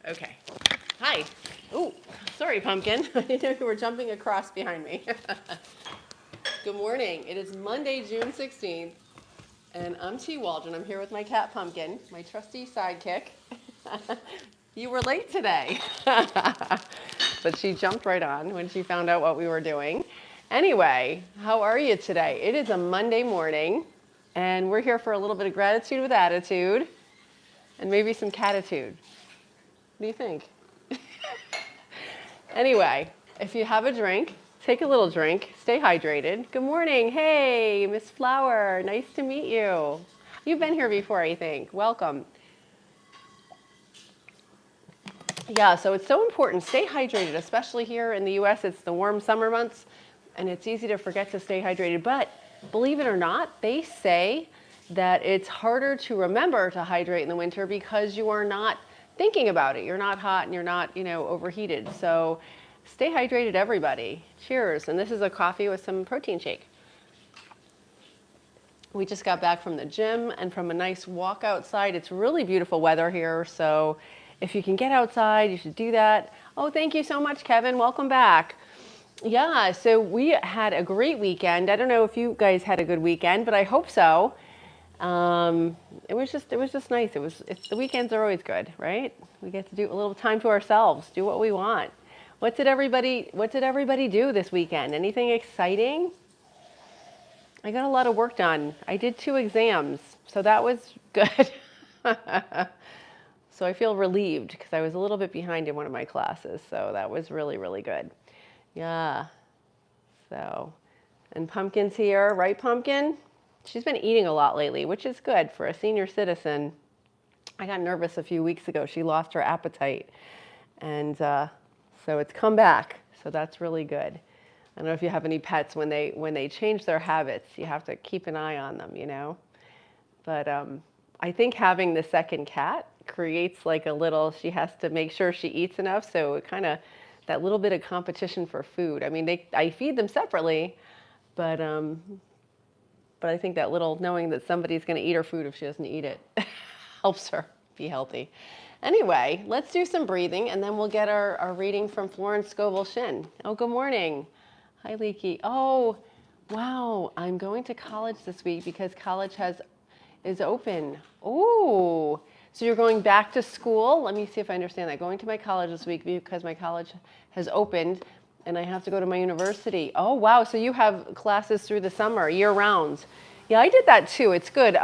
Okay. Hi. Oh, sorry, Pumpkin. I didn't know you were jumping across behind me. Good morning. It is Monday, June 16th, and I'm T. Waldron. I'm here with my cat, Pumpkin, my trusty sidekick. You were late today. But she jumped right on when she found out what we were doing. Anyway, how are you today? It is a Monday morning, and we're here for a little bit of gratitude with attitude and maybe some catitude. What do you think? Anyway, if you have a drink, take a little drink. Stay hydrated. Good morning. Hey, Miss Flower. Nice to meet you. You've been here before, I think. Welcome. Yeah, so it's so important. Stay hydrated, especially here in the US. It's the warm summer months, and it's easy to forget to stay hydrated. But believe it or not, they say that it's harder to remember to hydrate in the winter because you are not thinking about it. You're not hot and you're not, overheated. So stay hydrated, everybody. Cheers. And this is a coffee with some protein shake. We just got back from the gym and from a nice walk outside. It's really beautiful weather here, so if you can get outside, you should do that. Oh, thank you so much, Kevin. Welcome back. Yeah, so we had a great weekend. I don't know if you guys had a good weekend, but I hope so. It was just nice. The weekends are always good, right? We get to do a little time to ourselves, do what we want. What did everybody do this weekend? Anything exciting? I got a lot of work done. I did 2 exams, so that was good. So I feel relieved because I was a little bit behind in one of my classes, so that was really, really good. Yeah. So, and Pumpkin's here, right, Pumpkin? She's been eating a lot lately, which is good for a senior citizen. I got nervous a few weeks ago. She lost her appetite, and so it's come back. So that's really good. I don't know if you have any pets, when they change their habits, you have to keep an eye on them. But I think having the second cat creates like a little, she has to make sure she eats enough, so it kind of, that little bit of competition for food. I mean, I feed them separately, but I think that little knowing that somebody's going to eat her food if she doesn't eat it helps her be healthy. Anyway, let's do some breathing, and then we'll get our reading from Florence Scovel Shinn. Oh, good morning. Hi, Leaky. Oh, wow. I'm going to college this week because college is open. Oh, so you're going back to school? Let me see if I understand that. Going to my college this week because my college has opened and I have to go to my university. Oh, wow. So you have classes through the summer, year round. Yeah, I did that too. It's good.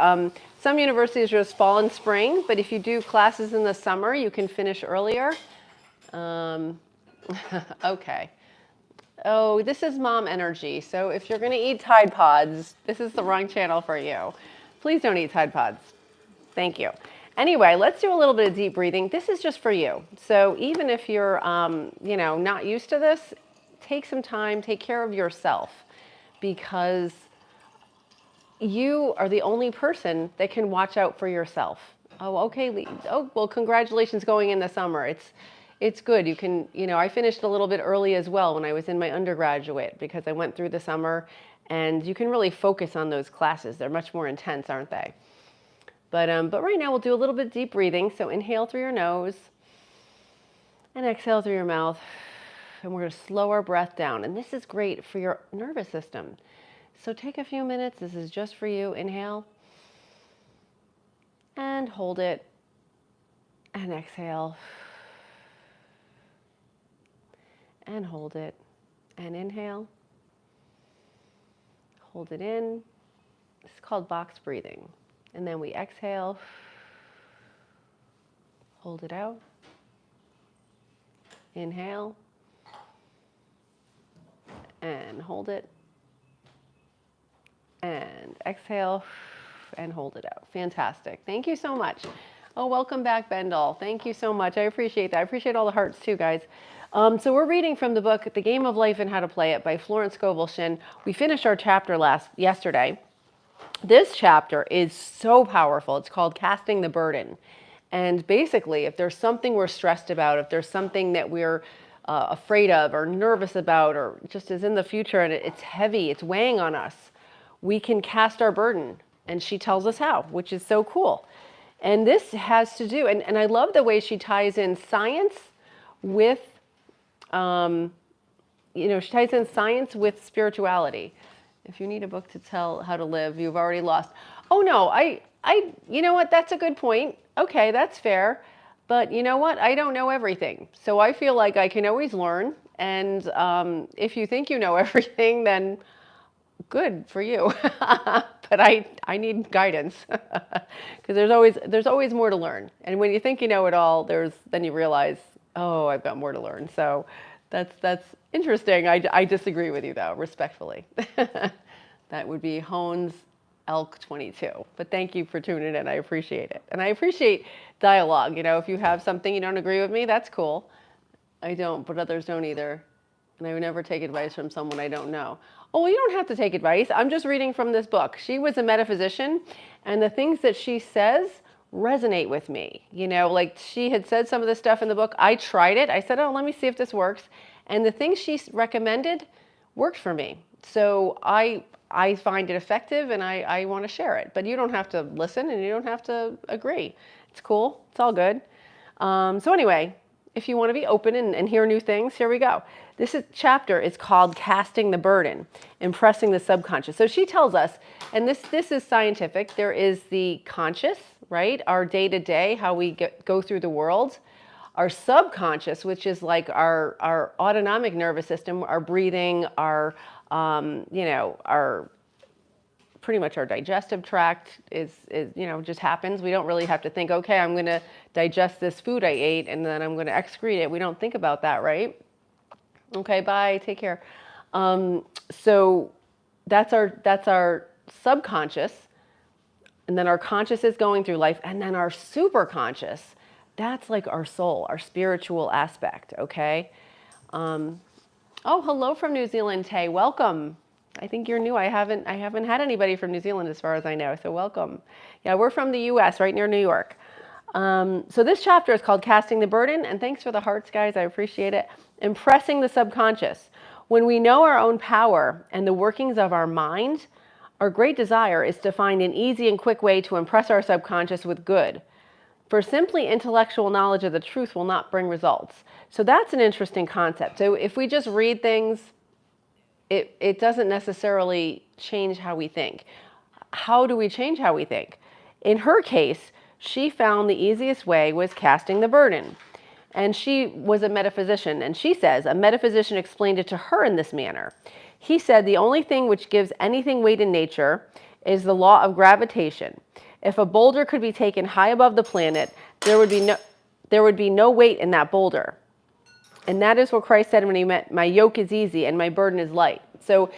Some universities just fall and spring, but if you do classes in the summer, you can finish earlier. Okay. Oh, this is mom energy. So if you're going to eat Tide Pods, this is the wrong channel for you. Please don't eat Tide Pods. Thank you. Anyway, let's do a little bit of deep breathing. This is just for you. So even if you're, not used to this, take some time, take care of yourself, because you are the only person that can watch out for yourself. Oh, okay, Lee. Oh, well, congratulations going in the summer. It's good. You can, I finished a little bit early as well when I was in my undergraduate because I went through the summer, and you can really focus on those classes. They're much more intense, aren't they? But right now we'll do a little bit deep breathing. So inhale through your nose and exhale through your mouth. And we're going to slow our breath down. And this is great for your nervous system. So take a few minutes. This is just for you. Inhale and hold it and exhale. And hold it, and inhale, hold it in. It's called box breathing. And then we exhale, hold it out, inhale, and hold it, and exhale, and hold it out. Fantastic. Thank you so much. Oh, welcome back, Bendel. Thank you so much. I appreciate that. I appreciate all the hearts too, guys. So we're reading from the book, The Game of Life and How to Play It by Florence Scovel Shinn. We finished our chapter yesterday. This chapter is so powerful. It's called Casting the Burden. And basically, if there's something we're stressed about, if there's something that we're afraid of or nervous about, or just is in the future and it's heavy, it's weighing on us, we can cast our burden. And she tells us how, which is so cool. And this has to do, and I love the way she ties in science with, she ties in science with spirituality. If you need a book to tell how to live, you've already lost. Oh no, you know what? That's a good point. Okay, that's fair. But you know what? I don't know everything. So I feel like I can always learn. And if you think you know everything, then good for you. But I need guidance because there's always more to learn. And when you think you know it all, then you realize, oh, I've got more to learn. So that's interesting. I disagree with you though, respectfully. That would be Hones Elk 22. But thank you for tuning in. I appreciate it. And I appreciate dialogue. If you have something you don't agree with me, that's cool. I don't, but others don't either. And I would never take advice from someone I don't know. Oh, well, you don't have to take advice. I'm just reading from this book. She was a metaphysician, and the things that she says resonate with me. Like she had said some of the stuff in the book. I tried it. I said, oh, let me see if this works. And the things she recommended worked for me. So I find it effective, and I want to share it. But you don't have to listen, and you don't have to agree. It's cool. It's all good. So anyway, if you want to be open and hear new things, here we go. This chapter is called Casting the Burden, Impressing the Subconscious. So she tells us, and this is scientific, there is the conscious, right? Our day-to-day, how we go through the world. Our subconscious, which is like our autonomic nervous system, our breathing, our pretty much our digestive tract is just happens. We don't really have to think, okay, I'm going to digest this food I ate and then I'm going to excrete it. We don't think about that, right? Okay, bye, take care. So that's our subconscious, and then our conscious is going through life, and then our superconscious, that's like our soul, our spiritual aspect, okay? Oh, hello from New Zealand, Tay, welcome. I think you're new. I haven't had anybody from New Zealand as far as I know, so welcome. Yeah, we're from the US, right near New York. So this chapter is called Casting the Burden, and thanks for the hearts, guys. I appreciate it. Impressing the subconscious. When we know our own power and the workings of our mind, our great desire is to find an easy and quick way to impress our subconscious with good. For simply intellectual knowledge of the truth will not bring results. So that's an interesting concept. So if we just read things, it doesn't necessarily change how we think. How do we change how we think? In her case, she found the easiest way was casting the burden. And she was a metaphysician, and she says, a metaphysician explained it to her in this manner. He said, the only thing which gives anything weight in nature is the law of gravitation. If a boulder could be taken high above the planet, there would be no weight in that boulder. And that is what Christ said when he meant, my yoke is easy and my burden is light. So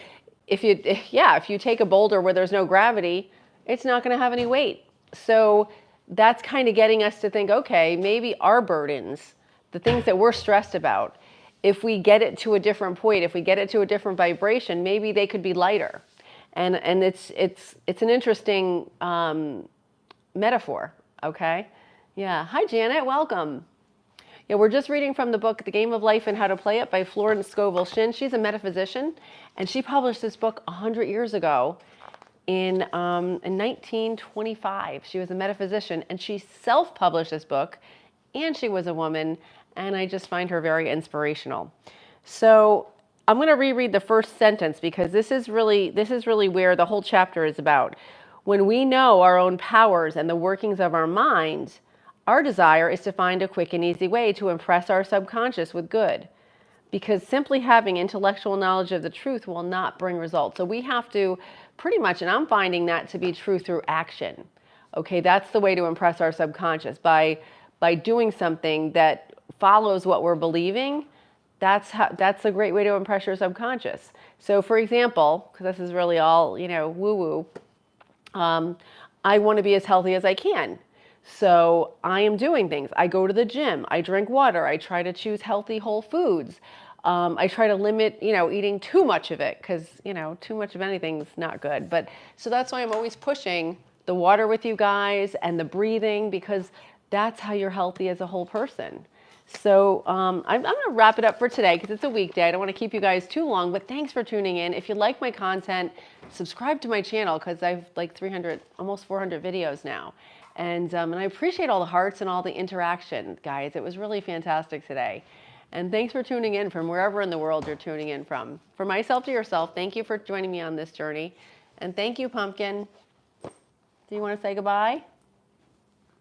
if you take a boulder where there's no gravity, it's not going to have any weight. So that's kind of getting us to think, okay, maybe our burdens, the things that we're stressed about, if we get it to a different point, if we get it to a different vibration, maybe they could be lighter. And it's an interesting metaphor, okay? Yeah. Hi, Janet. Welcome. Yeah, we're just reading from the book, The Game of Life and How to Play It by Florence Scovel Shinn. She's a metaphysician, and she published this book 100 years ago in 1925. She was a metaphysician, and she self-published this book, and she was a woman, and I just find her very inspirational. So I'm going to reread the first sentence because this is really where the whole chapter is about. When we know our own powers and the workings of our mind, our desire is to find a quick and easy way to impress our subconscious with good, because simply having intellectual knowledge of the truth will not bring results. So we have to pretty much, and I'm finding that to be true through action. Okay, that's the way to impress our subconscious, by doing something that follows what we're believing. That's a great way to impress your subconscious. So for example, because this is really all, woo-woo, I want to be as healthy as I can. So I am doing things. I go to the gym. I drink water. I try to choose healthy, whole foods. I try to limit, eating too much of it because, too much of anything's not good. But so that's why I'm always pushing the water with you guys and the breathing, because that's how you're healthy as a whole person. So I'm going to wrap it up for today because it's a weekday. I don't want to keep you guys too long, but thanks for tuning in. If you like my content, subscribe to my channel because I've like 300, almost 400 videos now. And I appreciate all the hearts and all the interaction, guys. It was really fantastic today. And thanks for tuning in from wherever in the world you're tuning in from. From myself to yourself, thank you for joining me on this journey. And thank you, Pumpkin. Do you want to say goodbye?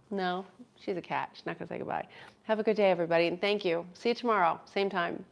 No, she's a cat. She's not going to say goodbye. Have a good day, everybody, and thank you. See you tomorrow, same time.